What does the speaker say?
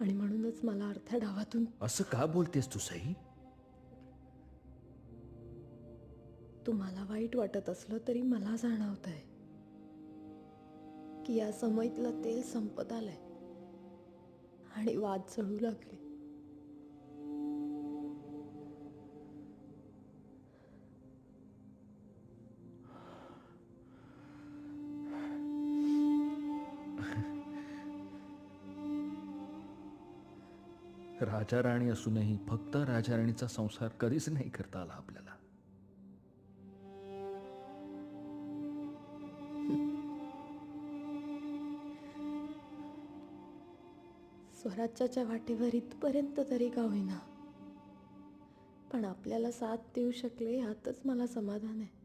आणि म्हणूनच मला अर्ध्या डावातून. असं का बोलतेस तू सई? तुम्हाला वाईट वाटत असलं तरी मला जाणवतंय की या समईतलं तेल संपत आलंय आणि वाद चढू लागले. राजा राणी असूनही फक्त राजा राणीचा संसार कधीच नाही करता आला आपल्याला. स्वराज्याच्या वाटेवर इथपर्यंत तरी का होईना, पण आपल्याला साथ देऊ शकले यातच मला समाधान आहे.